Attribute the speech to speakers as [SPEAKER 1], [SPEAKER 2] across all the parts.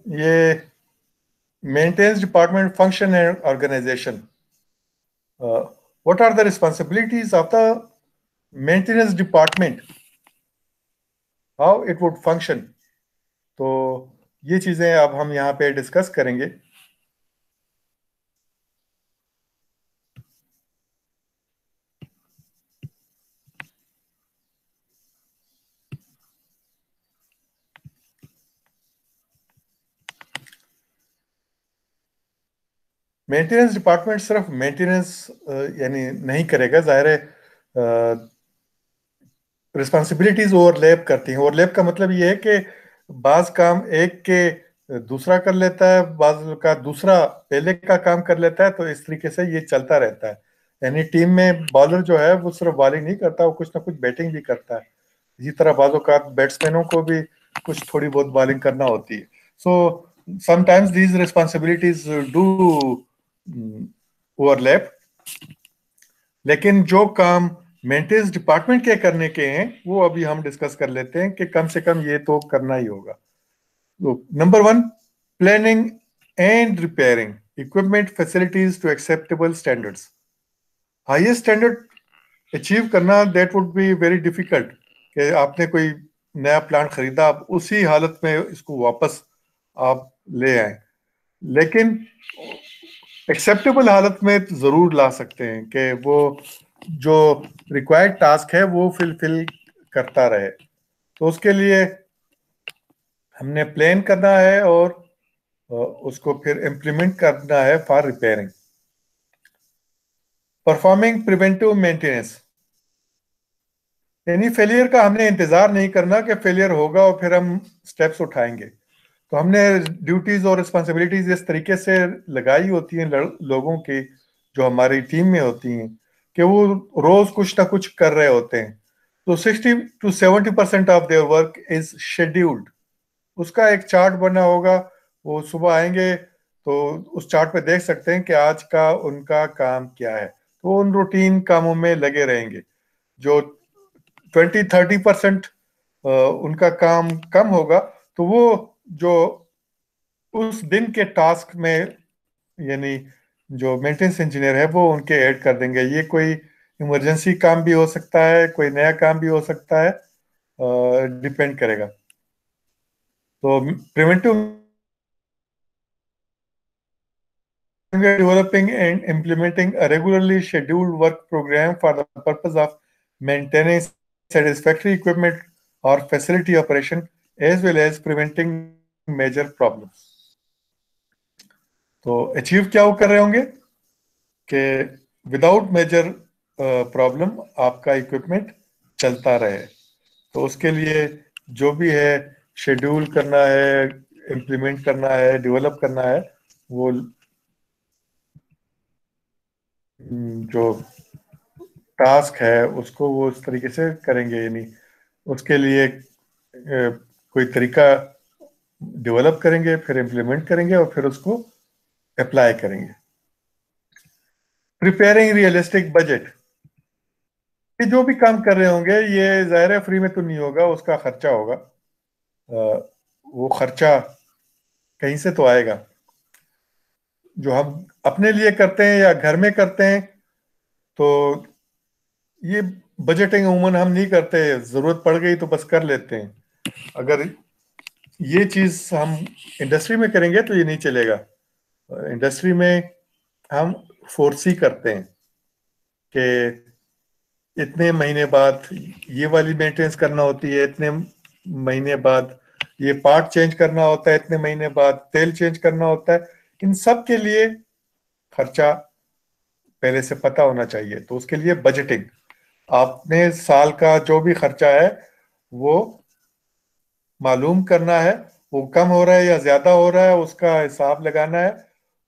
[SPEAKER 1] ये maintenance department function and organisation. What are the responsibilities of the maintenance department, how it would function. तो ये चीजें अब हम यहाँ पे डिस्कस करेंगे. मेंटेनेंस डिपार्टमेंट सिर्फ मेंटेनेंस यानी नहीं करेगा, जाहिर है रिस्पॉन्सिबिलिटीज ओवरलैप करती हैं. ओवरलैप का मतलब ये है कि बाज काम एक के दूसरा कर लेता है, बाज का दूसरा पहले का काम कर लेता है. तो इस तरीके से ये चलता रहता है. यानी टीम में बॉलर जो है वो सिर्फ बॉलिंग नहीं करता, वो कुछ ना कुछ बैटिंग भी करता है. इसी तरह बाजों का बैट्समैनों को भी कुछ थोड़ी बहुत बॉलिंग करना होती है. So sometimes these responsibilities do overlap. लेकिन जो काम मेंटेनेंस डिपार्टमेंट के करने के हैं वो अभी हम डिस्कस कर लेते हैं कि कम से कम ये तो करना ही होगा. तो number one, planning and repairing equipment facilities to acceptable standards. Highest standard achieve करना that would be very difficult. कि आपने कोई नया प्लांट खरीदा, आप उसी हालत में इसको वापस आप ले आए, लेकिन एक्सेप्टेबल हालत में जरूर ला सकते हैं कि वो जो रिक्वायर्ड टास्क है वो फिलफिल करता रहे. तो उसके लिए हमने प्लान करना है और उसको फिर इम्प्लीमेंट करना है for repairing. Performing preventive maintenance, यानी फेलियर का हमने इंतजार नहीं करना कि फेलियर होगा और फिर हम स्टेप्स उठाएंगे. तो हमने ड्यूटीज और रिस्पॉन्सिबिलिटीज इस तरीके से लगाई होती हैं लोगों की जो हमारी टीम में होती हैं कि वो रोज कुछ ना कुछ कर रहे होते हैं. तो 60 to 70% of their work is scheduled. उसका एक चार्ट बना होगा. वो सुबह आएंगे तो उस चार्ट पे देख सकते हैं कि आज का उनका काम क्या है. तो उन रूटीन कामों में लगे रहेंगे. जो 20-30% उनका काम कम होगा तो वो जो उस दिन के टास्क में, यानी जो मेंटेनेंस इंजीनियर है वो उनके ऐड कर देंगे. ये कोई इमरजेंसी काम भी हो सकता है, कोई नया काम भी हो सकता है, डिपेंड करेगा. तो preventive developing and implementing a regularly scheduled work program for the purpose of maintaining satisfactory equipment or facility operation as well as preventing major problems. तो अचीव क्या वो कर रहे होंगे कि विदाउट मेजर प्रॉब्लम आपका इक्विपमेंट चलता रहे. तो उसके लिए जो भी है शेड्यूल करना है, इम्प्लीमेंट करना है, डेवलप करना है, वो जो टास्क है उसको वो उस तरीके से करेंगे. यानी उसके लिए कोई तरीका डेवलप करेंगे, फिर इम्प्लीमेंट करेंगे और फिर उसको अप्लाई करेंगे. प्रिपेयरिंग रियलिस्टिक बजट, ये जो भी काम कर रहे होंगे ये जाहिर है फ्री में तो नहीं होगा, उसका खर्चा होगा. वो खर्चा कहीं से तो आएगा. जो हम अपने लिए करते हैं या घर में करते हैं तो ये बजटिंग उमूमन हम नहीं करते, जरूरत पड़ गई तो बस कर लेते हैं. अगर ये चीज हम इंडस्ट्री में करेंगे तो ये नहीं चलेगा. इंडस्ट्री में हम फोर्सी करते हैं कि इतने महीने बाद ये वाली मेंटेनेंस करना होती है, इतने महीने बाद ये पार्ट चेंज करना होता है, इतने महीने बाद तेल चेंज करना होता है. इन सब के लिए खर्चा पहले से पता होना चाहिए. तो उसके लिए बजटिंग, आपने साल का जो भी खर्चा है वो मालूम करना है, वो कम हो रहा है या ज्यादा हो रहा है उसका हिसाब लगाना है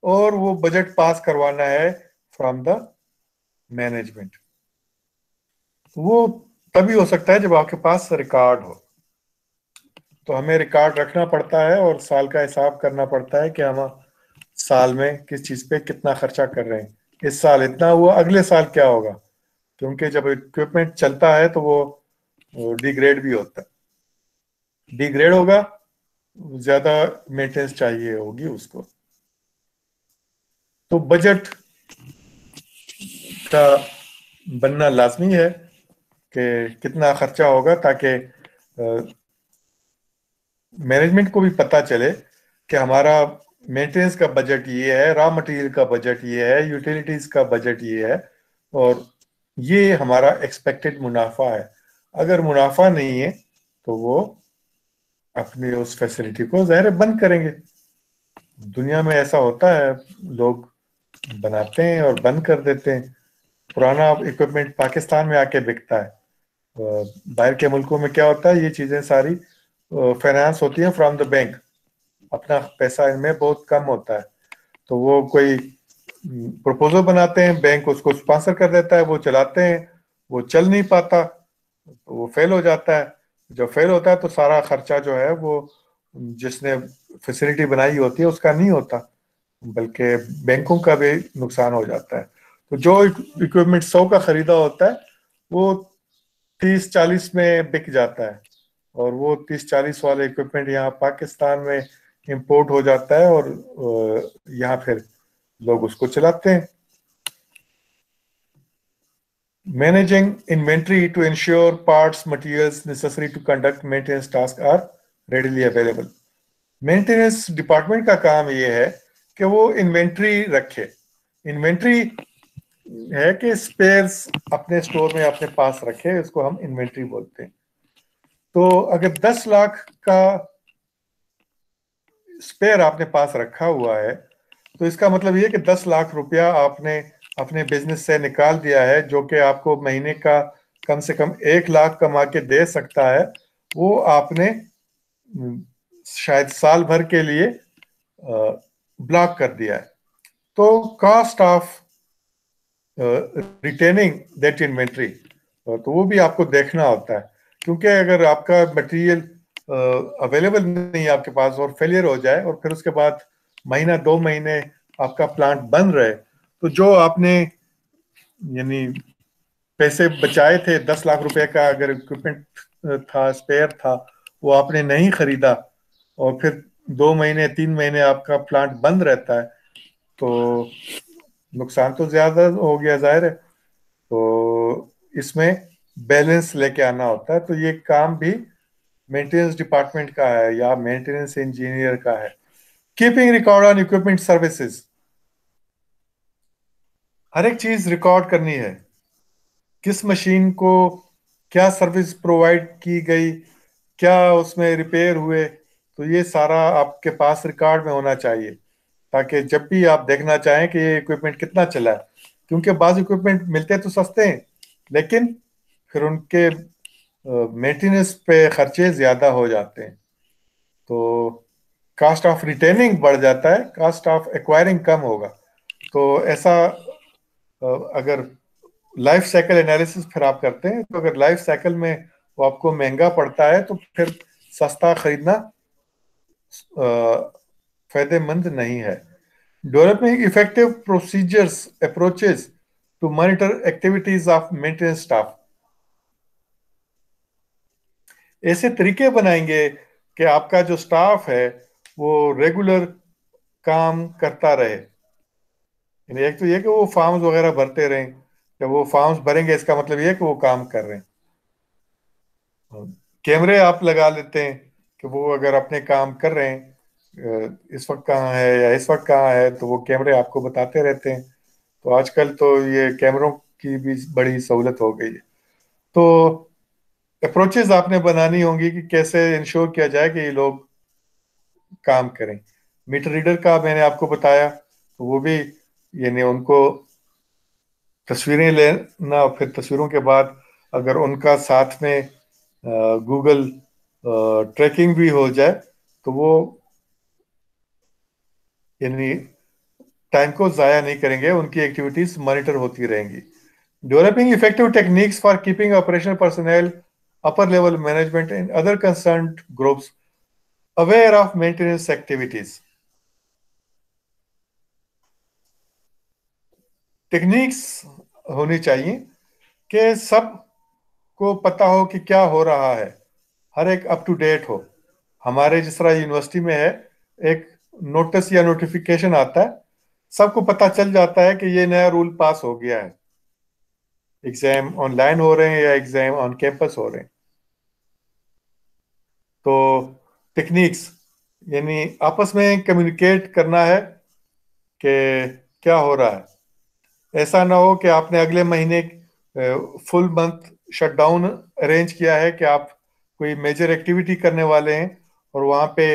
[SPEAKER 1] और वो बजट पास करवाना है फ्रॉम द मैनेजमेंट. वो तभी हो सकता है जब आपके पास रिकॉर्ड हो. तो हमें रिकॉर्ड रखना पड़ता है और साल का हिसाब करना पड़ता है कि हम साल में किस चीज पे कितना खर्चा कर रहे हैं. इस साल इतना हुआ, अगले साल क्या होगा, क्योंकि जब इक्विपमेंट चलता है तो वो डिग्रेड भी होता है. डिग्रेड होगा ज्यादा मेंटेनेंस चाहिए होगी उसको। तो बजट का बनना लाजमी है कि कितना खर्चा होगा, ताकि मैनेजमेंट को भी पता चले कि हमारा मेंटेनेंस का बजट ये है, रॉ मटेरियल का बजट ये है, यूटिलिटीज का बजट ये है, और ये हमारा एक्सपेक्टेड मुनाफा है। अगर मुनाफा नहीं है तो वो अपनी उस फैसिलिटी को ज़ाहिर है बंद करेंगे। दुनिया में ऐसा होता है, लोग बनाते हैं और बंद कर देते हैं। पुराना इक्विपमेंट पाकिस्तान में आके बिकता है। बाहर के मुल्कों में क्या होता है, ये चीजें सारी फाइनेंस होती है फ्रॉम द बैंक, अपना पैसा इनमें बहुत कम होता है। तो वो कोई प्रपोजल बनाते हैं, बैंक उसको स्पॉन्सर कर देता है, वो चलाते हैं, वो चल नहीं पाता, तो वो फेल हो जाता है। जब फेल होता है तो सारा खर्चा जो है वो जिसने फैसिलिटी बनाई होती है उसका नहीं होता, बल्कि बैंकों का भी नुकसान हो जाता है। तो जो इक्विपमेंट 100 का खरीदा होता है वो 30-40 में बिक जाता है, और वो 30-40 वाले इक्विपमेंट यहाँ पाकिस्तान में इंपोर्ट हो जाता है, और यहाँ फिर लोग उसको चलाते हैं। Managing inventory to ensure parts materials necessary to conduct maintenance task are readily available. Maintenance department का काम ये है कि वो इन्वेंट्री रखे। इन्वेंट्री है कि स्पेयर्स अपने स्टोर में अपने पास रखे, इसको हम इन्वेंट्री बोलते हैं। तो अगर 10 लाख का स्पेयर आपने पास रखा हुआ है तो इसका मतलब ये कि 10 लाख रुपया आपने अपने बिजनेस से निकाल दिया है, जो कि आपको महीने का कम से कम 1 लाख कमा के दे सकता है। वो आपने शायद साल भर के लिए ब्लॉक कर दिया है। तो cost of retaining that inventory, तो वो भी आपको देखना होता है, क्योंकि अगर आपका मटेरियल अवेलेबल नहीं है आपके पास और फेलियर हो जाए और फिर उसके बाद महीना 2 महीने आपका प्लांट बंद रहे, तो जो आपने यानी पैसे बचाए थे, 10 लाख रुपए का अगर इक्विपमेंट था, स्पेयर था, वो आपने नहीं खरीदा, और फिर 2 महीने 3 महीने आपका प्लांट बंद रहता है, तो नुकसान तो ज्यादा हो गया जाहिर है। तो इसमें बैलेंस लेके आना होता है। तो ये काम भी मेंटेनेंस डिपार्टमेंट का है या मेंटेनेंस इंजीनियर का है। Keeping record on equipment services, हर एक चीज रिकॉर्ड करनी है। किस मशीन को क्या सर्विस प्रोवाइड की गई, क्या उसमें रिपेयर हुए, तो ये सारा आपके पास रिकॉर्ड में होना चाहिए, ताकि जब भी आप देखना चाहें कि ये इक्विपमेंट कितना चला है। क्योंकि बाज इक्विपमेंट मिलते तो सस्ते हैं, लेकिन फिर उनके मेंटेनेंस पे खर्चे ज्यादा हो जाते हैं। तो कास्ट ऑफ रिटेनिंग बढ़ जाता है, कास्ट ऑफ एक्वायरिंग कम होगा। तो ऐसा अगर लाइफ साइकिल एनालिसिस फिर आप करते हैं, तो अगर लाइफ साइकिल में वो आपको महंगा पड़ता है तो फिर सस्ता खरीदना फायदेमंद नहीं है। Developing effective procedures approaches to monitor activities of maintenance staff, ऐसे तरीके बनाएंगे कि आपका जो स्टाफ है वो रेगुलर काम करता रहे। यानी एक तो ये कि वो फॉर्म्स वगैरह भरते रहें, जब वो फॉर्म्स भरेंगे इसका मतलब ये है कि वो काम कर रहे हैं। कैमरे आप लगा लेते हैं कि वो अगर अपने काम कर रहे हैं, इस वक्त कहाँ है या इस वक्त कहाँ है, तो वो कैमरे आपको बताते रहते हैं। तो आजकल तो ये कैमरों की भी बड़ी सहूलत हो गई है। तो अप्रोचेज आपने बनानी होंगी कि कैसे इंश्योर किया जाए कि ये लोग काम करें। मीटर रीडर का मैंने आपको बताया, तो वो भी यानी उनको तस्वीरें लेना, और फिर तस्वीरों के बाद अगर उनका साथ में गूगल ट्रैकिंग भी हो जाए, तो वो यानी टाइम को जाया नहीं करेंगे, उनकी एक्टिविटीज मॉनिटर होती रहेंगी। Developing effective techniques for keeping operational personal, upper level management and other concerned groups aware of maintenance activities. Techniques होनी चाहिए कि सब को पता हो कि क्या हो रहा है, हर एक अप टू डेट हो। हमारे जिस तरह यूनिवर्सिटी में है, एक नोटिस या नोटिफिकेशन आता है, सबको पता चल जाता है कि ये नया रूल पास हो गया है, एग्जाम ऑनलाइन हो रहे हैं या एग्जाम ऑन कैंपस हो रहे हैं। तो टेक्निक्स, यानी आपस में कम्युनिकेट करना है कि क्या हो रहा है। ऐसा ना हो कि आपने अगले महीने फुल मंथ शटडाउन अरेंज किया है कि आप कोई मेजर एक्टिविटी करने वाले हैं, और वहाँ पे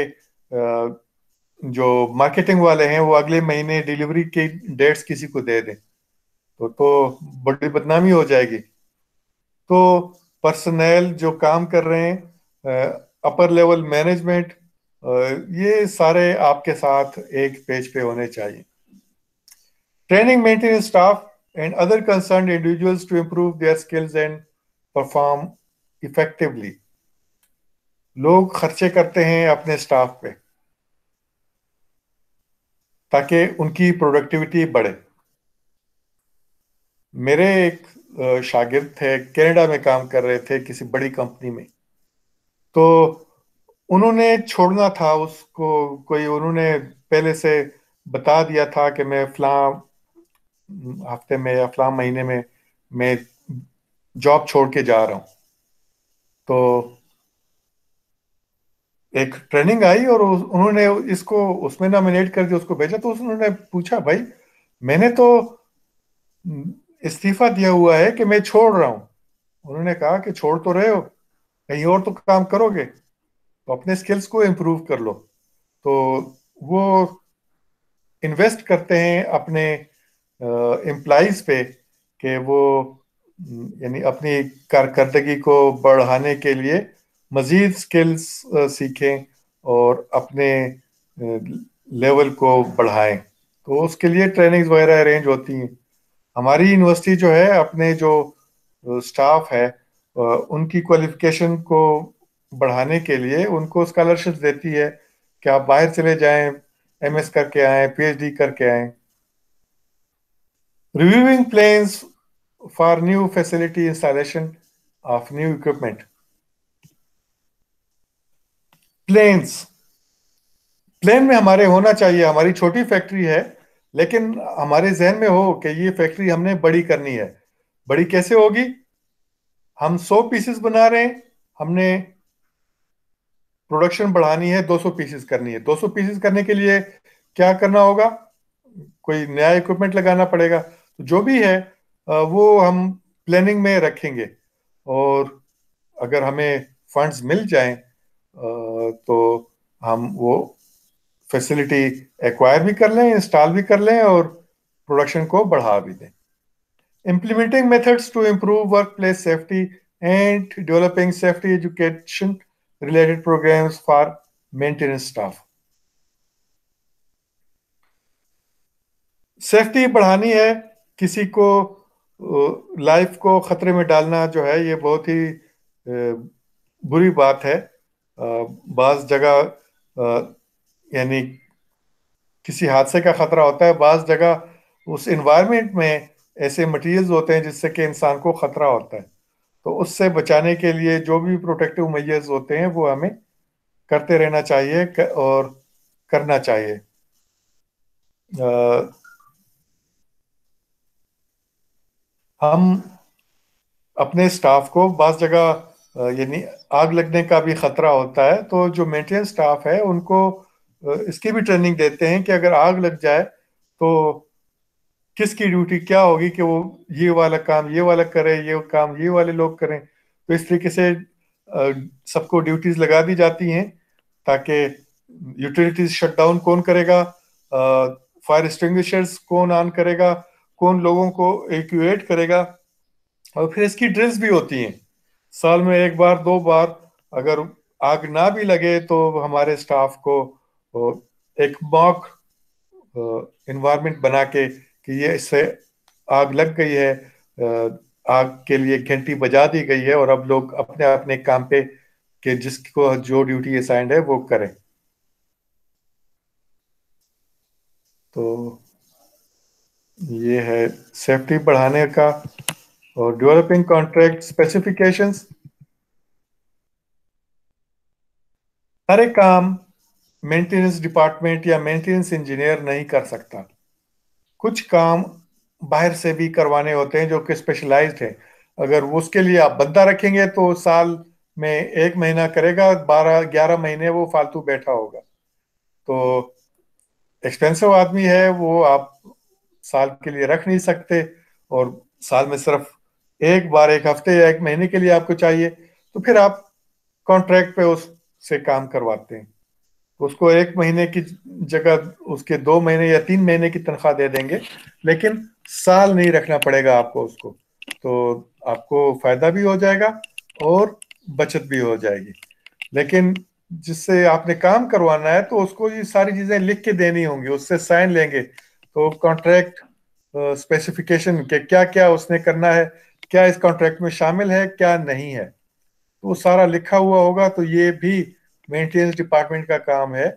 [SPEAKER 1] जो मार्केटिंग वाले हैं वो अगले महीने डिलीवरी की डेट्स किसी को दे दें, तो बड़ी बदनामी हो जाएगी। तो पर्सनल जो काम कर रहे हैं, अपर लेवल मैनेजमेंट, ये सारे आपके साथ एक पेज पे होने चाहिए। Training maintenance staff and other concern individuals to improve their skills and perform effectively। लोग खर्चे करते हैं अपने स्टाफ पे ताकि उनकी प्रोडक्टिविटी बढ़े। मेरे एक शागिर्द थे, कनाडा में काम कर रहे थे किसी बड़ी कंपनी में। तो उन्होंने छोड़ना था उसको, कोई उन्होंने पहले से बता दिया था कि मैं फलां हफ्ते में या फलां महीने में मैं जॉब छोड़ के जा रहा हूँ। तो एक ट्रेनिंग आई और उन्होंने इसको उसमें नॉमिनेट कर दिया, उसको भेजा। तो उन्होंने पूछा, भाई मैंने तो इस्तीफा दिया हुआ है कि मैं छोड़ रहा हूँ। उन्होंने कहा कि छोड़ तो रहे हो, कहीं और तो काम करोगे, तो अपने स्किल्स को इम्प्रूव कर लो। तो वो इन्वेस्ट करते हैं अपने एम्प्लॉइज पे कि वो यानी अपनी कारकर्दगी को बढ़ाने के लिए मजीद स्किल्स सीखें और अपने लेवल को बढ़ाएं। तो उसके लिए ट्रेनिंग्स वगैरह अरेंज होती हैं। हमारी यूनिवर्सिटी जो है अपने जो स्टाफ है उनकी क्वालिफिकेशन को बढ़ाने के लिए उनको स्कॉलरशिप देती है कि आप बाहर चले जाएं, एमएस करके आए, पीएचडी करके आए। Reviewing plans for new facility installation of new equipment. Planes, plane में हमारे होना चाहिए। हमारी छोटी फैक्ट्री है, लेकिन हमारे जहन में हो कि ये फैक्ट्री हमने बड़ी करनी है। बड़ी कैसे होगी? हम 100 पीसेस बना रहे हैं, हमने प्रोडक्शन बढ़ानी है, 200 पीसेस करनी है। 200 पीसेस करने के लिए क्या करना होगा? कोई नया इक्विपमेंट लगाना पड़ेगा। तो जो भी है वो हम प्लानिंग में रखेंगे, और अगर हमें फंड्स मिल जाएं तो हम वो फैसिलिटी एक्वायर भी कर लें, इंस्टॉल भी कर लें और प्रोडक्शन को बढ़ा भी दें। Implementing methods to improve workplace safety and developing safety education related programs for maintenance staff। Safety बढ़ानी है, किसी को लाइफ को खतरे में डालना जो है ये बहुत ही बुरी बात है। बाज जगह यानी किसी हादसे का खतरा होता है, बाज जगह उस एनवायरनमेंट में ऐसे मटेरियल्स होते हैं जिससे कि इंसान को खतरा होता है। तो उससे बचाने के लिए जो भी प्रोटेक्टिव मेजर्स होते हैं वो हमें करते रहना चाहिए और करना चाहिए। अ, हम अपने स्टाफ को बास जगह यानी आग लगने का भी खतरा होता है, तो जो मेंटेनेंस स्टाफ है उनको इसकी भी ट्रेनिंग देते हैं कि अगर आग लग जाए तो किसकी ड्यूटी क्या होगी कि वो ये वाला काम ये वाला करे, ये काम ये वाले लोग करें। तो इस तरीके से सबको ड्यूटीज लगा दी जाती हैं ताकि यूटिलिटीज शटडाउन कौन करेगा, फायर एक्सटिंग्विशर्स कौन ऑन करेगा, कौन लोगों को इवैक्यूएट करेगा। और फिर इसकी ड्रिल्स भी होती हैं साल में एक बार दो बार। अगर आग ना भी लगे तो हमारे स्टाफ को एक मॉक इन्वायरमेंट बना के कि ये इससे आग लग गई है, आग के लिए घंटी बजा दी गई है और अब लोग अपने अपने काम पे कि जिसको जो ड्यूटी असाइंड है वो करें। तो ये है सेफ्टी बढ़ाने का। और डेवलपिंग कॉन्ट्रैक्ट स्पेसिफिकेशंस, हर एक काम मेंटेनेंस डिपार्टमेंट या मेंटेनेंस इंजीनियर नहीं कर सकता। कुछ काम बाहर से भी करवाने होते हैं जो कि स्पेशलाइज्ड है। अगर वो उसके लिए आप बंदा रखेंगे तो साल में 1 महीना करेगा, 12-11 महीने वो फालतू बैठा होगा। तो एक्सपेंसिव आदमी है वो, आप साल के लिए रख नहीं सकते। और साल में सिर्फ एक बार, एक हफ्ते या 1 महीने के लिए आपको चाहिए, तो फिर आप कॉन्ट्रैक्ट पे उससे काम करवाते हैं। उसको 1 महीने की जगह उसके 2 महीने या 3 महीने की तनख्वाह दे देंगे, लेकिन साल नहीं रखना पड़ेगा आपको उसको। तो आपको फायदा भी हो जाएगा और बचत भी हो जाएगी। लेकिन जिससे आपने काम करवाना है तो उसको ये सारी चीजें लिख के देनी होंगी, उससे साइन लेंगे। तो कॉन्ट्रैक्ट स्पेसिफिकेशन के क्या क्या उसने करना है, क्या इस कॉन्ट्रैक्ट में शामिल है, क्या नहीं है, तो वो सारा लिखा हुआ होगा। तो ये भी मेंटेनेंस डिपार्टमेंट का काम है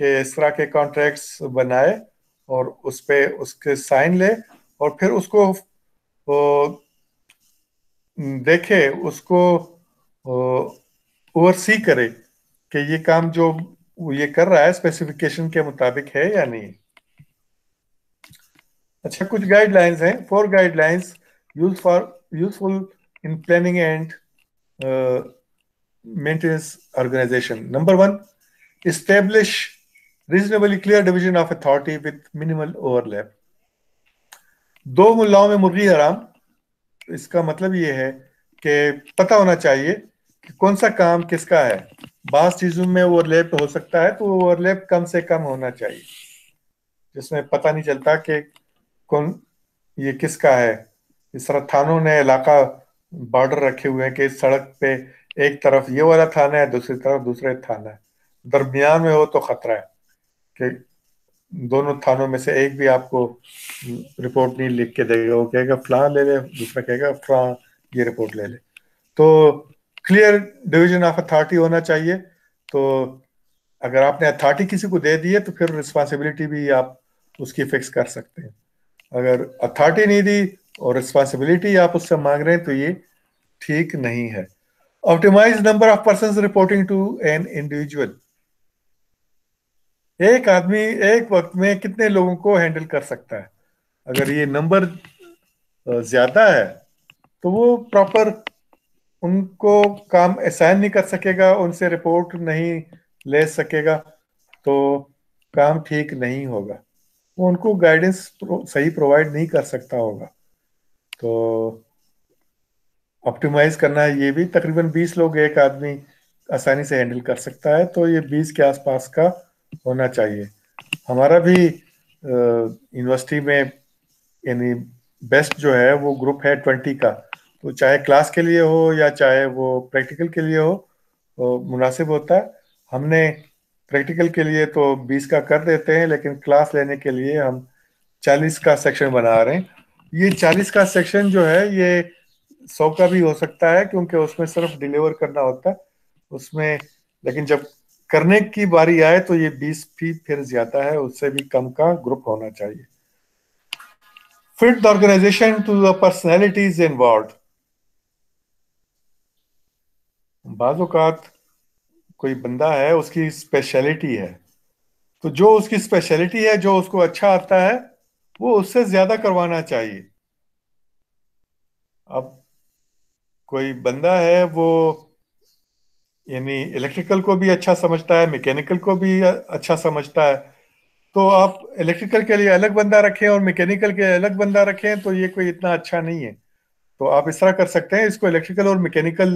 [SPEAKER 1] कि इस तरह के कॉन्ट्रैक्ट्स बनाए और उस पे उसके साइन ले, और फिर उसको वो, देखे, उसको ओवरसी करे कि ये काम जो वो ये कर रहा है स्पेसिफिकेशन के मुताबिक है या नहीं। अच्छा, कुछ गाइडलाइंस हैं, 4 guidelines useful in planning and maintenance organisation. Number 1, establish reasonably clear division of authority with minimal overlap। दो मुल्लाओं में मुर्गी हराम, इसका मतलब ये है कि पता होना चाहिए कि कौन सा काम किसका है। बास चीजों में ओवरलैप हो सकता है, तो ओवरलैप कम से कम होना चाहिए, जिसमें पता नहीं चलता कि कौन ये किसका है। इस तरह थानों ने इलाका बॉर्डर रखे हुए हैं कि इस सड़क पे एक तरफ ये वाला थाना है, दूसरी तरफ दूसरे थाना है, दरमियान में हो तो खतरा है कि दोनों थानों में से एक भी आपको रिपोर्ट नहीं लिख के देगा। वो कहेगा फलां ले ले, दूसरा कहेगा फलां ये रिपोर्ट ले ले। तो क्लियर डिवीजन ऑफ अथॉरिटी होना चाहिए। तो अगर आपने अथॉरिटी किसी को दे दी है तो फिर रिस्पॉन्सिबिलिटी भी आप उसकी फिक्स कर सकते हैं। अगर अथॉरिटी नहीं दी और रिस्पॉन्सिबिलिटी आप उससे मांग रहे हैं तो ये ठीक नहीं है। Optimise number of person reporting to an individual. एक आदमी एक वक्त में कितने लोगों को हैंडल कर सकता है? अगर ये नंबर ज्यादा है तो वो प्रॉपर उनको काम असाइन नहीं कर सकेगा, उनसे रिपोर्ट नहीं ले सकेगा, तो काम ठीक नहीं होगा। वो उनको गाइडेंस सही प्रोवाइड नहीं कर सकता होगा। तो ऑप्टिमाइज करना है, ये भी तकरीबन 20 लोग एक आदमी आसानी से हैंडल कर सकता है, तो ये 20 के आसपास का होना चाहिए। हमारा भी यूनिवर्सिटी में यानी बेस्ट जो है वो ग्रुप है 20 का। तो चाहे क्लास के लिए हो या चाहे वो प्रैक्टिकल के लिए हो, तो मुनासिब होता है। हमने प्रैक्टिकल के लिए तो 20 का कर देते हैं, लेकिन क्लास लेने के लिए हम 40 का सेक्शन बना रहे हैं। ये 40 का सेक्शन जो है ये 100 का भी हो सकता है, क्योंकि उसमें सिर्फ डिलीवर करना होता है उसमें। लेकिन जब करने की बारी आए तो ये 20 भी फिर ज्यादा है, उससे भी कम का ग्रुप होना चाहिए। Fit the organisation to the personalities involve. बाज़ औक़ात कोई बंदा है, उसकी स्पेशलिटी है, तो जो उसकी स्पेशलिटी है, जो उसको अच्छा आता है, वो उससे ज्यादा करवाना चाहिए। अब कोई बंदा है वो यानी इलेक्ट्रिकल को भी अच्छा समझता है, मैकेनिकल को भी अच्छा समझता है, तो आप इलेक्ट्रिकल के लिए अलग बंदा रखें और मैकेनिकल के लिए अलग बंदा रखें तो ये कोई इतना अच्छा नहीं है। तो आप इस तरह कर सकते हैं, इसको इलेक्ट्रिकल और मैकेनिकल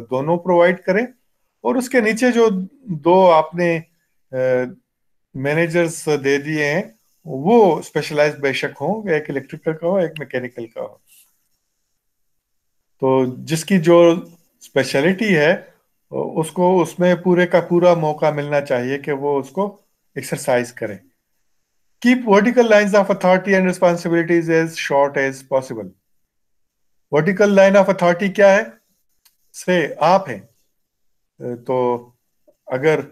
[SPEAKER 1] दोनों प्रोवाइड करें, और उसके नीचे जो दो आपने मैनेजर्स दे दिए हैं वो स्पेशलाइज्ड बेशक हो, एक इलेक्ट्रिकल का हो एक मैकेनिकल का हो। तो जिसकी जो स्पेशलिटी है उसको उसमें पूरे का पूरा मौका मिलना चाहिए कि वो उसको एक्सरसाइज करे। Keep vertical lines of authority and responsibilities as short as possible. Vertical line of authority क्या है? से आप हैं, तो अगर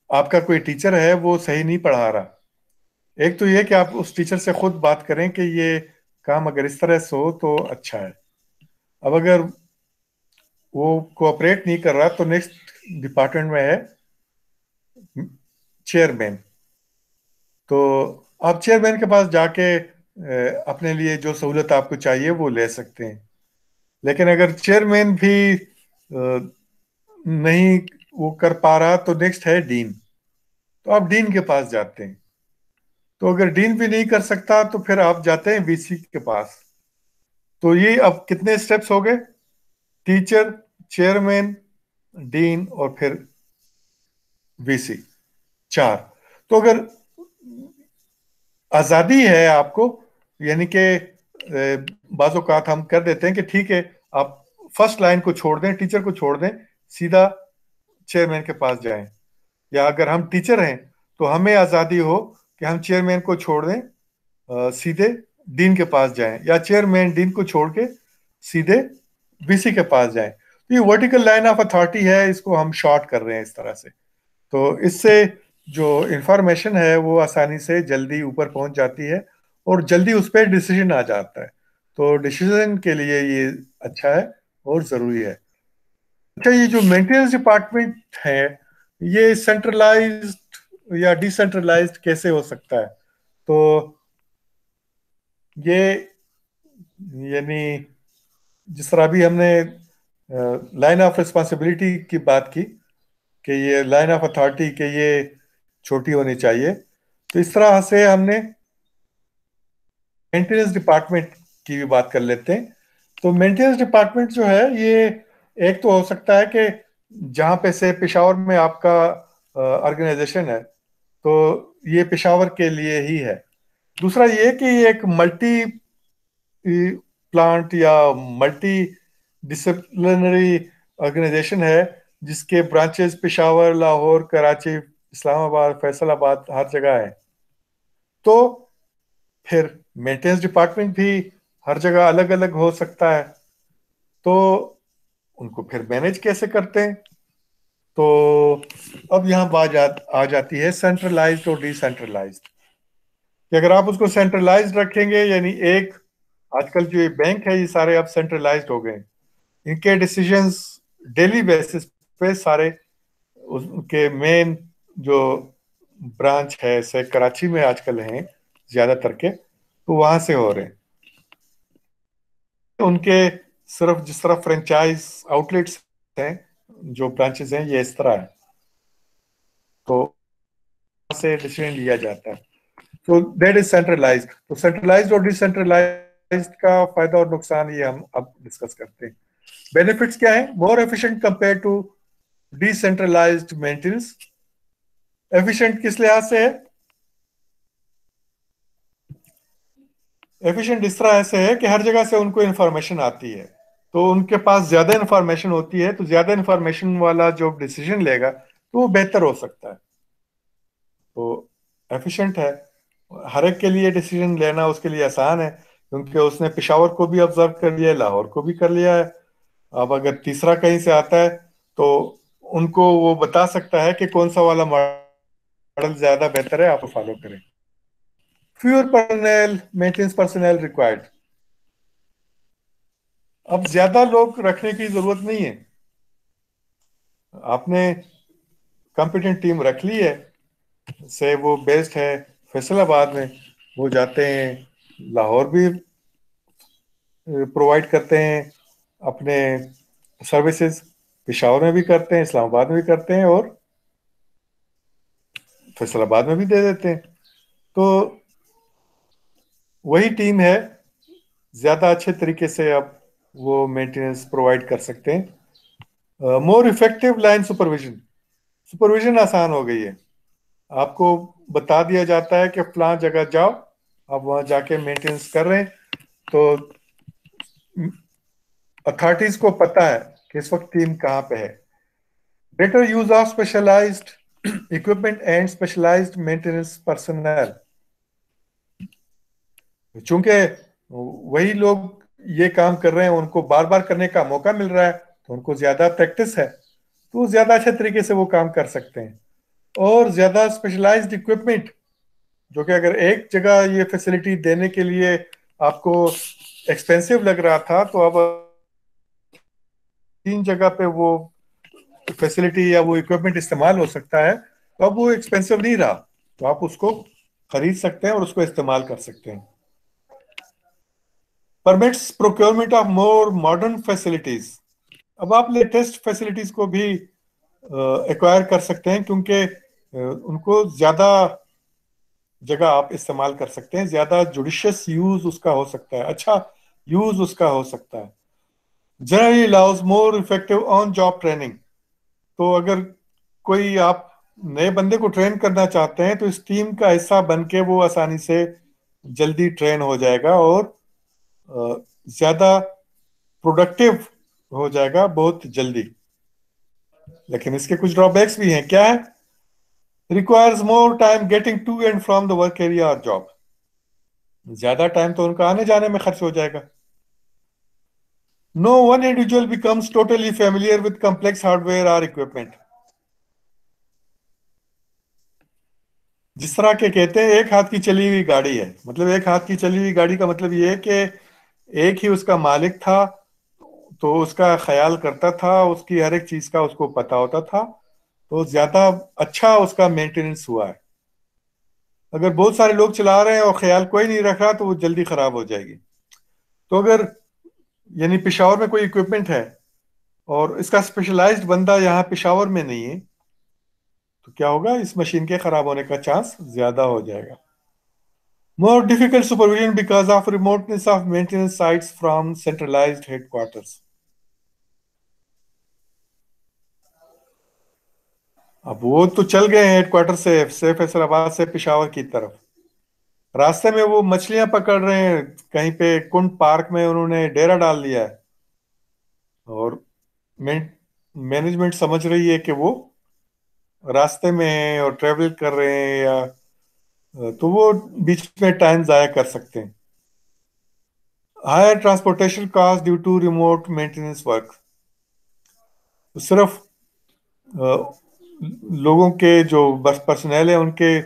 [SPEAKER 1] आपका कोई टीचर है वो सही नहीं पढ़ा रहा, एक तो ये कि आप उस टीचर से खुद बात करें कि ये काम अगर इस तरह से हो तो अच्छा है। अब अगर वो कोऑपरेट नहीं कर रहा तो नेक्स्ट डिपार्टमेंट में है चेयरमैन। तो आप चेयरमैन के पास जाके अपने लिए जो सहूलत आपको चाहिए वो ले सकते हैं। लेकिन अगर चेयरमैन भी नहीं वो कर पा रहा तो नेक्स्ट है डीन। तो आप डीन के पास जाते हैं। तो अगर डीन भी नहीं कर सकता तो फिर आप जाते हैं वीसी के पास। तो ये अब कितने स्टेप्स हो गए? टीचर, चेयरमैन, डीन और फिर वीसी, चार। तो अगर आजादी है आपको, यानी कि बाज़ औक़ात हम कर देते हैं कि ठीक है आप फर्स्ट लाइन को छोड़ दें, टीचर को छोड़ दें, सीधा चेयरमैन के पास जाएं। या अगर हम टीचर हैं तो हमें आज़ादी हो कि हम चेयरमैन को छोड़ दें, सीधे डीन के पास जाएं, या चेयरमैन डीन को छोड़ के सीधे वीसी के पास जाएं। तो ये वर्टिकल लाइन ऑफ अथॉरिटी है, इसको हम शॉर्ट कर रहे हैं इस तरह से। तो इससे जो इंफॉर्मेशन है वो आसानी से जल्दी ऊपर पहुंच जाती है और जल्दी उस पर डिसीजन आ जाता है। तो डिसीजन के लिए ये अच्छा है और ज़रूरी है। अच्छा, ये जो मेंटेनेंस डिपार्टमेंट है ये सेंट्रलाइज्ड या डिसेंट्रलाइज्ड कैसे हो सकता है? तो ये यानी जिस तरह अभी हमने लाइन ऑफ रिस्पॉन्सिबिलिटी की बात की कि ये लाइन ऑफ अथॉरिटी के ये छोटी होनी चाहिए, तो इस तरह से हमने मेंटेनेंस डिपार्टमेंट की भी बात कर लेते हैं। तो मेंटेनेंस डिपार्टमेंट जो है ये एक तो हो सकता है कि जहाँ पे से पेशावर में आपका ऑर्गेनाइजेशन है तो ये पेशावर के लिए ही है। दूसरा ये कि ये एक मल्टी प्लांट या मल्टी डिसिप्लिनरी ऑर्गेनाइजेशन है जिसके ब्रांचेस पेशावर, लाहौर, कराची, इस्लामाबाद, फैसलाबाद हर जगह है। तो फिर मेंटेनेंस डिपार्टमेंट भी हर जगह अलग अलग हो सकता है। तो उनको फिर मैनेज कैसे करते हैं? तो अब यहाँ बात आ जाती है सेंट्रलाइज्ड और डिसेंट्रलाइज्ड। कि अगर आप उसको सेंट्रलाइज्ड रखेंगे, यानी एक आजकल जो ये बैंक है ये सारे अब सेंट्रलाइज्ड हो गए, इनके डिसीजंस डेली बेसिस पे सारे उनके मेन जो ब्रांच है से कराची में आजकल हैं ज्यादातर के, तो वहां से हो रहे हैं। उनके सिर्फ जिस तरह फ्रेंचाइज आउटलेट्स हैं, जो ब्रांचेस हैं ये इस तरह है, तो वहां से डिसीजन लिया जाता है। तो दैट इज सेंट्रलाइज्ड। तो सेंट्रलाइज्ड और डिसेंट्रलाइज्ड का फायदा और नुकसान ये हम अब डिस्कस करते हैं। बेनिफिट्स क्या है? More efficient compare to decentralized maintenance. Efficient किस लिहाज से है? एफिशिएंट इस तरह से है कि हर जगह से उनको इंफॉर्मेशन आती है, तो उनके पास ज्यादा इंफॉर्मेशन होती है, तो ज्यादा इंफॉर्मेशन वाला जो डिसीजन लेगा तो वो बेहतर हो सकता है। तो एफिशिएंट है, हर एक के लिए डिसीजन लेना उसके लिए आसान है, क्योंकि उसने पेशावर को भी ऑब्जर्व कर लिया है, लाहौर को भी कर लिया है। अब अगर तीसरा कहीं से आता है तो उनको वो बता सकता है कि कौन सा वाला मॉडल ज्यादा बेहतर है, आप फॉलो करें। Fewer personal maintenance personal required. अब ज्यादा लोग रखने की जरूरत नहीं है, आपने कॉम्पिटेंट टीम रख ली है, से वो बेस्ड है फैसलाबाद में, वो जाते हैं लाहौर भी प्रोवाइड करते हैं अपने सर्विसेज, पेशावर में भी करते हैं, इस्लामाबाद में भी करते हैं और फैसलाबाद में भी दे देते हैं। तो वही टीम है, ज्यादा अच्छे तरीके से अब वो मेंटेनेंस प्रोवाइड कर सकते हैं। More effective line supervision. Supervision आसान हो गई है, आपको बता दिया जाता है कि फलां जगह जाओ, आप वहां जाके मेंटेनेंस कर रहे हैं, तो अथॉरिटीज को पता है कि इस वक्त टीम कहाँ पे है। Better use of specialized equipment and specialized maintenance personnel. चूंकि वही लोग ये काम कर रहे हैं, उनको बार बार करने का मौका मिल रहा है, तो उनको ज्यादा प्रैक्टिस है, तो ज्यादा अच्छे तरीके से वो काम कर सकते हैं। और ज्यादा स्पेशलाइज्ड इक्विपमेंट, जो कि अगर एक जगह ये फैसिलिटी देने के लिए आपको एक्सपेंसिव लग रहा था, तो अब तीन जगह पे वो फैसिलिटी या वो इक्विपमेंट इस्तेमाल हो सकता है, तो अब वो एक्सपेंसिव नहीं रहा, तो आप उसको खरीद सकते हैं और उसको इस्तेमाल कर सकते हैं। Permits procurement of more modern facilities. अब आप लेटेस्ट फैसिलिटीज को भी एक्वायर कर सकते हैं, क्योंकि उनको ज्यादा जगह आप इस्तेमाल कर सकते हैं, ज्यादा जुडिशियस यूज उसका हो सकता है, अच्छा यूज उसका हो सकता है। Generally allows more effective on job training. तो अगर कोई आप नए बंदे को ट्रेन करना चाहते हैं तो इस टीम का हिस्सा बन के वो आसानी से जल्दी ट्रेन हो जाएगा और ज्यादा प्रोडक्टिव हो जाएगा बहुत जल्दी। लेकिन इसके कुछ ड्रॉबैक्स भी हैं। क्या है? Requires more time getting to and from the work area और जॉब। ज्यादा टाइम तो उनका आने जाने में खर्च हो जाएगा। No one individual becomes totally familiar with complex hardware और इक्विपमेंट। जिस तरह के कहते हैं एक हाथ की चली हुई गाड़ी है, मतलब एक हाथ की चली हुई गाड़ी का मतलब ये है कि एक ही उसका मालिक था, तो उसका ख्याल करता था, उसकी हर एक चीज का उसको पता होता था, तो ज्यादा अच्छा उसका मेंटेनेंस हुआ है। अगर बहुत सारे लोग चला रहे हैं और ख्याल कोई नहीं रख रहा तो वो जल्दी खराब हो जाएगी। तो अगर यानी पेशावर में कोई इक्विपमेंट है और इसका स्पेशलाइज्ड बंदा यहाँ पेशावर में नहीं है, तो क्या होगा? इस मशीन के खराब होने का चांस ज्यादा हो जाएगा। More difficult supervision because of remoteness of maintenance sites from centralized headquarters. अब वो तो चल गए हैं हेडक्वार्टर से फैसलाबाद से पेशावर की तरफ। रास्ते में वो मछलियां पकड़ रहे हैं, कहीं पे कुंड पार्क में उन्होंने डेरा डाल दिया है, और मैनेजमेंट समझ रही है कि वो रास्ते में हैं और ट्रेवल कर रहे हैं, या तो वो बीच में टाइम जाया कर सकते हैं। Higher transportation cost due to remote maintenance work. सिर्फ लोगों के जो बस पर्सनल है उनके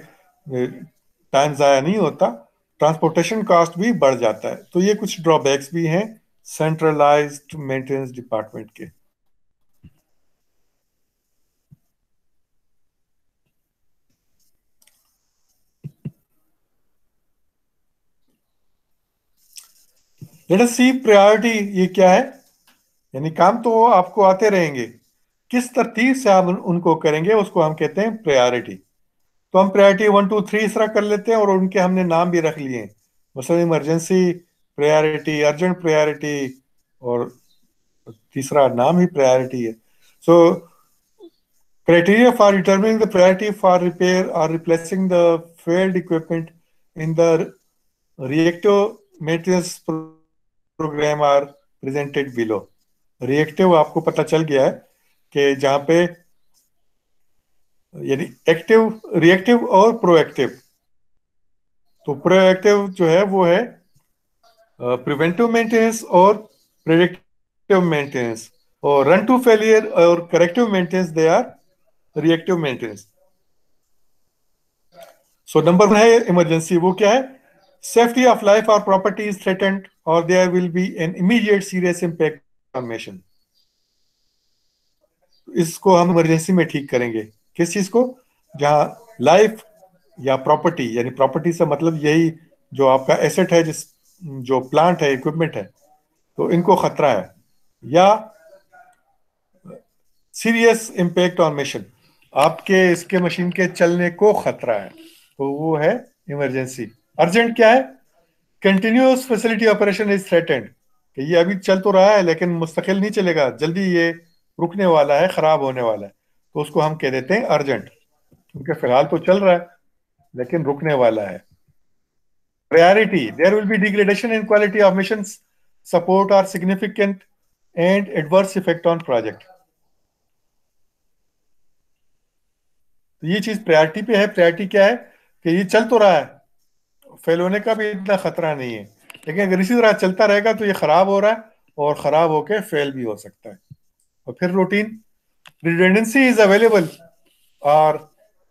[SPEAKER 1] टाइम ज़ाया नहीं होता, ट्रांसपोर्टेशन कॉस्ट भी बढ़ जाता है। तो ये कुछ ड्रॉबैक्स भी हैं सेंट्रलाइज्ड मेंटेनेंस डिपार्टमेंट के। लेट अस सी प्रायोरिटी ये क्या है। यानी काम तो आपको आते रहेंगे, किस तरतीब से आप उनको करेंगे उसको हम कहते हैं प्रायोरिटी। तो हम प्रायोरिटी 1 2 3 इस तरह कर लेते हैं और उनके हमने नाम भी रख लिए हैं। मसलन इमरजेंसी प्रायोरिटी, अर्जेंट प्रायोरिटी, और तीसरा नाम ही प्रायोरिटी है। सो criteria for determining the priority for repair or replacing the failed equipment in the reactive maintenance program are presented below. Reactive आपको पता चल गया है कि जहां पे यानी एक्टिव, रिएक्टिव और प्रोएक्टिव। तो प्रोएक्टिव जो है वो है प्रिवेंटिव मेंटेनेंस और प्रेडिक्टिव मेंटेनेंस, और रन टू फेलियर और corrective maintenance they are reactive maintenance. So number 1 है इमरजेंसी। वो क्या है? सेफ्टी ऑफ लाइफ और प्रॉपर्टी इज थ्रेटेंड और there will be an immediate serious impact on nation. इसको हम इमरजेंसी में ठीक करेंगे। किस चीज को? जहां लाइफ या प्रॉपर्टी, यानी प्रॉपर्टी से मतलब यही जो आपका एसेट है, जिस जो प्लांट है, इक्विपमेंट है, तो इनको खतरा है, या सीरियस इंपैक्ट ऑन मिशन, आपके इसके मशीन के चलने को खतरा है, तो वो है इमरजेंसी। अर्जेंट क्या है? Continuous facility operation is threatened, कि ये अभी चल तो रहा है लेकिन मुस्तकिल नहीं चलेगा, जल्दी ये रुकने वाला है, खराब होने वाला है, तो उसको हम कह देते हैं अर्जेंट, क्योंकि फिलहाल तो चल रहा है लेकिन रुकने वाला है। Priority, there will be degradation in quality of mission support और significant and adverse effect on project. तो ये चीज प्रायोरिटी पे है। प्रायोरिटी क्या है? कि ये चल तो रहा है, फेल होने का भी इतना खतरा नहीं है, लेकिन अगर इसी तरह चलता रहेगा तो ये खराब हो रहा है और खराब होके फेल भी हो सकता है। और फिर रूटीन, रिडेंडेंसी इज अवेलेबल और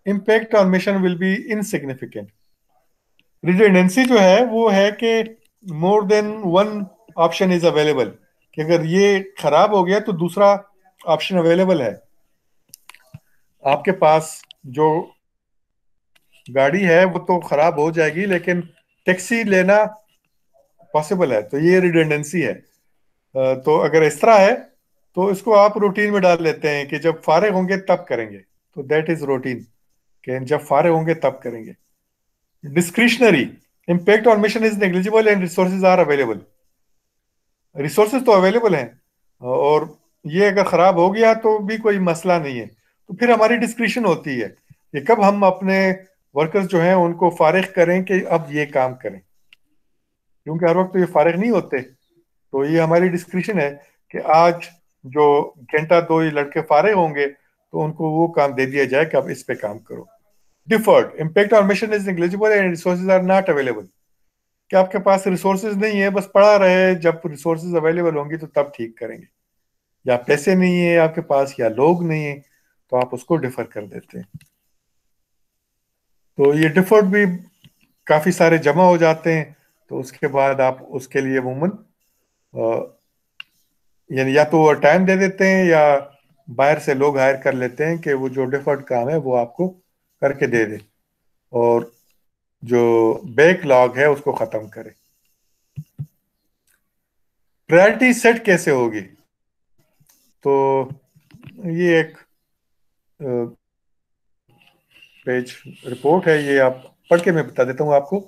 [SPEAKER 1] impact on mission will be insignificant. Redundancy जो है वो है कि more than one option is available, कि अगर ये खराब हो गया तो दूसरा ऑप्शन अवेलेबल है आपके पास। जो गाड़ी है वो तो खराब हो जाएगी, लेकिन टैक्सी लेना पॉसिबल है, तो ये रिडेंडेंसी है। तो अगर इस तरह है तो इसको आप रूटीन में डाल लेते हैं कि जब फारिग होंगे तब करेंगे। तो दैट इज रूटीन, कि जब फारिग होंगे तब करेंगे। Discretionary impact on mission is negligible and resources are available. Resources तो अवेलेबल हैं, और ये अगर खराब हो गया तो भी कोई मसला नहीं है। तो फिर हमारी डिस्क्रिशन होती है कि कब हम अपने वर्कर्स जो हैं उनको फारिग करें कि अब ये काम करें, क्योंकि हर वक्त तो ये फारिग नहीं होते। तो ये हमारी डिस्क्रिशन है कि आज जो घंटा दो ये लड़के फारिग होंगे तो उनको वो काम दे दिया जाए कि अब इस पे काम करो। Deferred impact on mission is negligible and resources are not available. कि आपके पास रिसोर्सेज नहीं है, बस पड़ा रहे, जब रिसोर्सेज अवेलेबल होंगी तो तब ठीक करेंगे। या पैसे नहीं है आपके पास, या लोग नहीं है, तो आप उसको डिफर कर देते हैं। तो ये डिफर्ड भी काफी सारे जमा हो जाते हैं, तो उसके बाद आप उसके लिए अमूमन यानी या तो टाइम दे देते हैं, या बाहर से लोग हायर कर लेते हैं कि वो जो डिफर्ड काम है वो आपको करके दे दे, और जो बैकलॉग है उसको खत्म करे। प्रायोरिटी सेट कैसे होगी? तो ये एक पेज रिपोर्ट है, ये आप पढ़ के मैं बता देता हूँ आपको।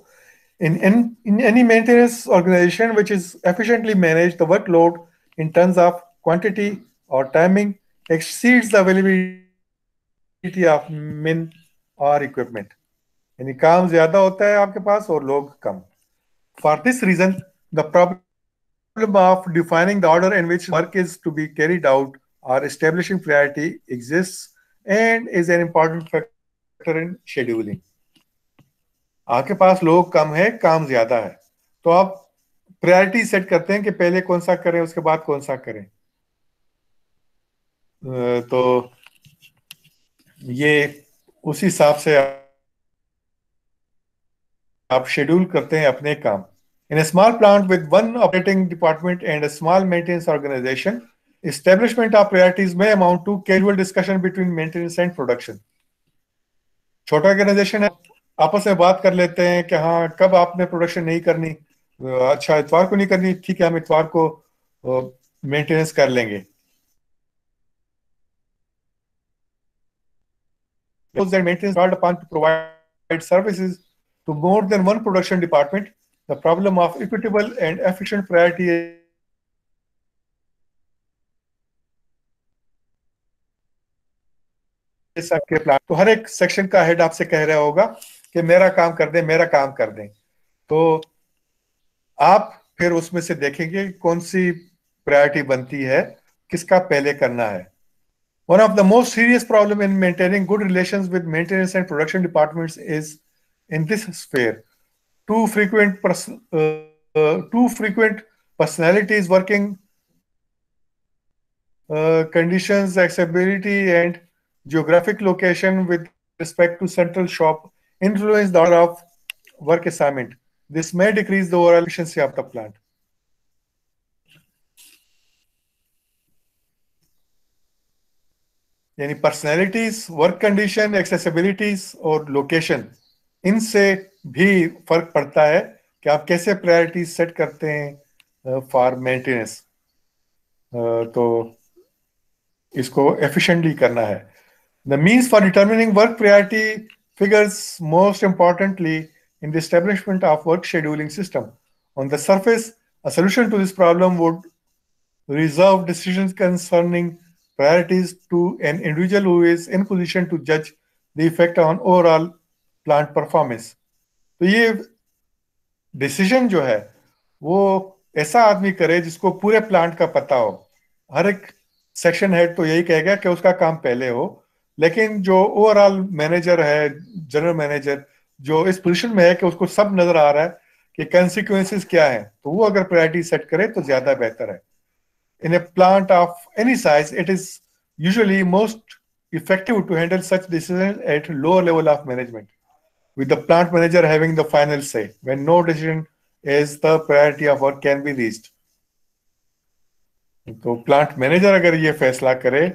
[SPEAKER 1] In any maintenance organization which is efficiently managed, the workload in terms of quantity or timing exceeds the availability of men or equipment। यानी काम ज्यादा होता है आपके पास और लोग कम। For this reason, the problem of defining the order in which work is to be carried out or establishing priority exists and is an important factor in scheduling। आपके पास लोग कम है, काम ज्यादा है, तो आप प्रायोरिटी सेट करते हैं कि पहले कौन सा करें, उसके बाद कौन सा करें। तो ये उस हिसाब से आप शेड्यूल करते हैं अपने काम। In a small plant with one operating department and a small maintenance organization, establishment of priorities may amount to casual discussion between maintenance and production. छोटा ऑर्गेनाइजेशन है, आपस में बात कर लेते हैं कि हाँ कब आपने प्रोडक्शन नहीं करनी, अच्छा इतवार को नहीं करनी, ठीक है हम इतवार को मेंटेनेंस कर लेंगे। That maintenance called upon to provide services to more than one production department, the problem of equitable and efficient priority सबके प्लान। तो हर एक सेक्शन का हेड आपसे कह रहा होगा कि मेरा काम कर दें, मेरा काम कर दें। तो आप फिर उसमें से देखेंगे कौन सी प्रायोरिटी बनती है, किसका पहले करना है। One of the most serious problem in maintaining good relations with maintenance and production departments is in this sphere. Too frequent, too frequent personalities working conditions, accessibility, and geographic location with respect to central shop influence the order of work assignment. This may decrease the overall efficiency of the plant. यानी personalities, work condition, एक्सेसिबिलिटीज और location, इनसे भी फर्क पड़ता है कि आप कैसे प्रायोरिटीज सेट करते हैं फॉर मेंटेनेंस। तो इसको एफिशिएंटली करना है। The means for determining work priority figures most importantly in the establishment of work scheduling system. On the surface, a solution to this problem would reserve decisions concerning priorities to an individual who is in position to judge the effect on overall plant performance। तो ये decision जो है वो ऐसा आदमी करे जिसको पूरे प्लांट का पता हो। हर एक सेक्शन हेड तो यही कहेगा कि उसका काम पहले हो, लेकिन जो ओवरऑल मैनेजर है, जनरल मैनेजर, जो इस पोजीशन में है कि उसको सब नजर आ रहा है कि कंसिक्वेंसेस क्या है, तो वो अगर प्रायोरिटी सेट करे तो ज्यादा बेहतर है। In a plant of any size, it is usually most effective to handle such decisions at lower level of management, with the plant manager having the final say when no decision is the priority of work can be reached। तो plant manager अगर ये फैसला करे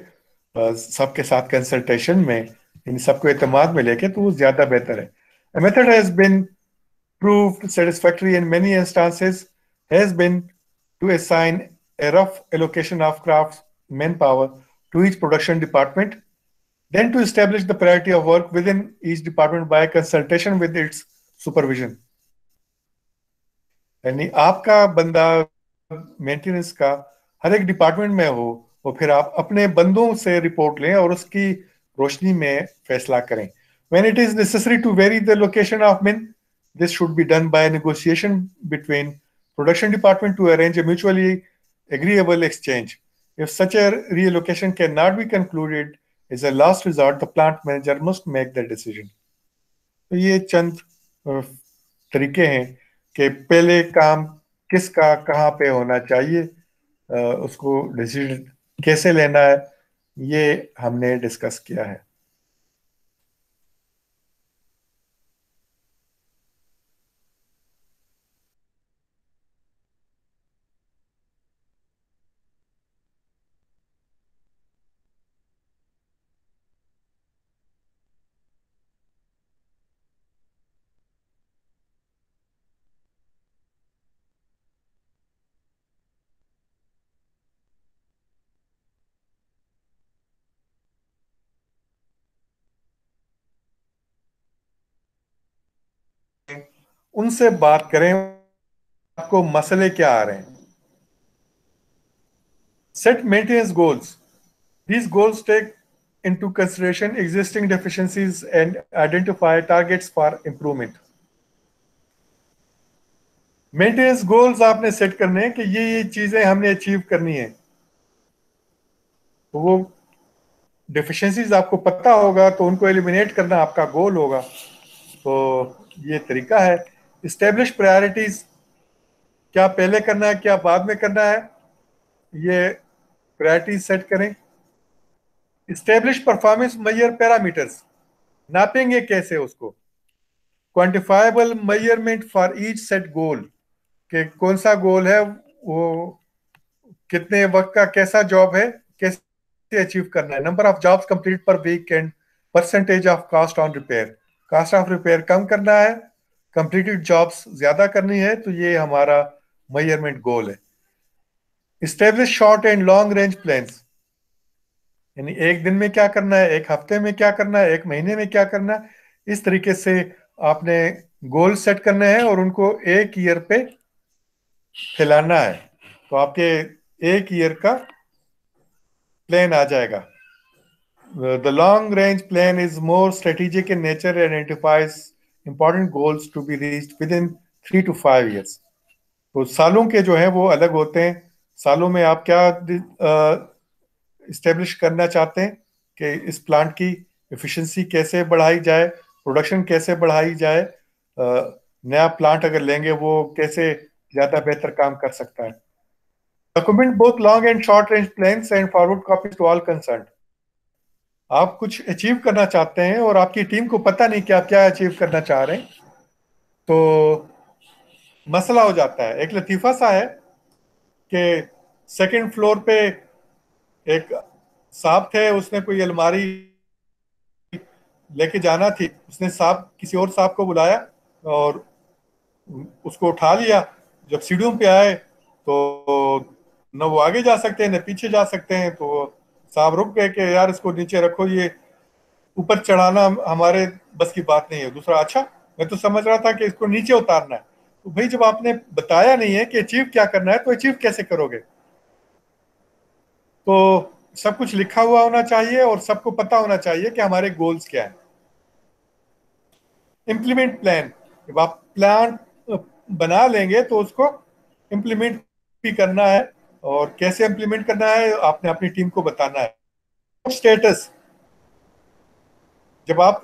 [SPEAKER 1] सबके साथ consultation में इन सबको एतमाद में लेके तो वो ज्यादा बेहतर है. A method has been proved satisfactory in many instances has been to assign a rough allocation of craft manpower to each production department, then to establish the priority of work within each department by consultation with its supervision. यानी आपका बंदा maintenance का हर एक department में हो, और फिर आप अपने बंदों से रिपोर्ट लें और उसकी रोशनी में फैसला करें. When it is necessary to vary the location of men, this should be done by negotiation between production department to arrange a mutually agreeable exchange. If such a reallocation cannot be concluded, as a last resort, the plant manager must make the decision. तो ये चंद तरीके हैं कि पहले काम किसका कहाँ पे होना चाहिए, उसको डिसीजन कैसे लेना है, ये हमने डिस्कस किया है. उनसे बात करें, आपको मसले क्या आ रहे हैं. Set maintenance goals. These goals take into consideration existing deficiencies and identify targets for improvement. Maintenance goals आपने सेट करने हैं कि ये चीजें हमने अचीव करनी है. तो वो डेफिशिएंसीज आपको पता होगा तो उनको एलिमिनेट करना आपका गोल होगा. तो ये तरीका है. इस्टेब्लिश प्रायोरिटीज, क्या पहले करना है क्या बाद में करना है, ये प्रायोरिटीज सेट करें. इस्टेब्लिश परफॉर्मेंस मेजर पैरामीटर्स, नापेंगे कैसे उसको. Quantifiable measurement for each set goal, कि कौन सा गोल है, वो कितने वक्त का कैसा जॉब है, कैसे अचीव करना है. Number of jobs complete per week and percentage of cost on repair. Cost of repair कम करना है, कंप्लीटेड जॉब्स ज्यादा करनी है, तो ये हमारा मेजरमेंट गोल है. Establish short and long range plans, यानी एक दिन में क्या करना है, एक हफ्ते में क्या करना है, एक महीने में क्या करना है. इस तरीके से आपने गोल सेट करने हैं और उनको एक ईयर पे फैलाना है, तो आपके एक ईयर का प्लान आ जाएगा. The long range plan is more strategic in nature and identifies important goals to be reached within 3 to 5 years. तो सालों के जो है वो अलग होते हैं. सालों में आप क्या इस्टेब्लिश करना चाहते हैं कि इस प्लांट की एफिशिएंसी कैसे बढ़ाई जाए, प्रोडक्शन कैसे बढ़ाई जाए, नया प्लांट अगर लेंगे वो कैसे ज्यादा बेहतर काम कर सकता है. Document both long and short range plans and forward copies to all concern. आप कुछ अचीव करना चाहते हैं और आपकी टीम को पता नहीं कि आप क्या अचीव करना चाह रहे हैं, तो मसला हो जाता है. एक लतीफा सा है कि सेकंड फ्लोर पे एक साहब थे, उसने कोई अलमारी लेके जाना थी. उसने साहब किसी और साहब को बुलाया और उसको उठा लिया. जब सीढ़ियों पे आए तो न वो आगे जा सकते हैं न पीछे जा सकते हैं. तो साहब रुक गए कि यार इसको नीचे रखो, ये ऊपर चढ़ाना हमारे बस की बात नहीं है. दूसरा, अच्छा मैं तो समझ रहा था कि इसको नीचे उतारना है. तो भाई जब आपने बताया नहीं है कि अचीव क्या करना है तो अचीव कैसे करोगे. तो सब कुछ लिखा हुआ होना चाहिए और सबको पता होना चाहिए कि हमारे गोल्स क्या हैं. इम्प्लीमेंट प्लान, जब आप प्लान बना लेंगे तो उसको इम्प्लीमेंट भी करना है, और कैसे इम्प्लीमेंट करना है आपने अपनी टीम को बताना है. स्टेटस, जब आप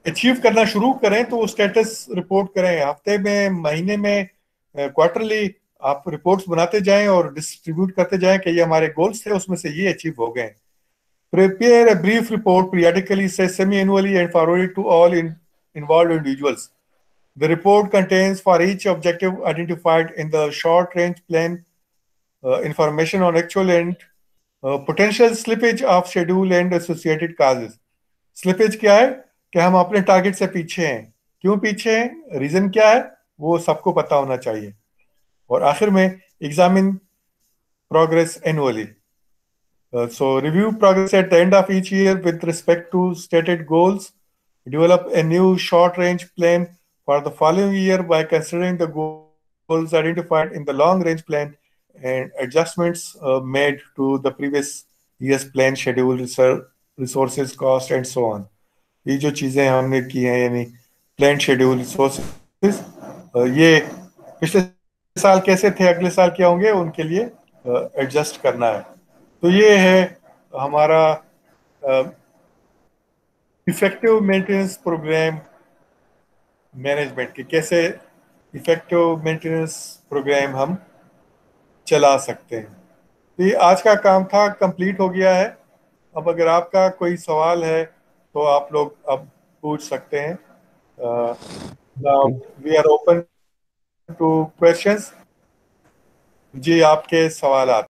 [SPEAKER 1] अचीव करना शुरू करें तो वो स्टेटस रिपोर्ट करें. हफ्ते में, महीने में, क्वार्टरली आप रिपोर्ट्स बनाते जाएं और डिस्ट्रीब्यूट करते जाएं कि ये हमारे गोल्स थे, उसमें से ये अचीव हो गए. Prepare a brief report periodically, say semi-annually, and forward it to all involved individuals. The report contains for each objective identified in the short-range plan information on actual and potential slippage of schedule and associated causes. Slippage क्या है कि हम अपने target से पीछे हैं। क्यों पीछे हैं, रीजन क्या है, वो सबको पता होना चाहिए। और आखिर में examine progress annually. So review progress at the end of each year with respect to stated goals. Develop a new short-range plan for the following year by considering the goals identified in the long-range plan and adjustments made to the previous year's plan, schedule, resources, cost, and so on. ये जो चीजें हमने की हैं, यानी plan, schedule, resources, ये पिछले साल कैसे थे, अगले साल क्या होंगे, उनके लिए एडजस्ट करना है। तो ये है हमारा इफेक्टिव मेंटेनेंस प्रोग्राम मैनेजमेंट के, कैसे इफेक्टिव मेंटेनेंस प्रोग्राम हम चला सकते हैं। तो ये आज का काम था, कंप्लीट हो गया है। अब अगर आपका कोई सवाल है तो आप लोग अब पूछ सकते हैं। Now
[SPEAKER 2] okay.
[SPEAKER 1] We are open to questions. जी, आपके सवाल।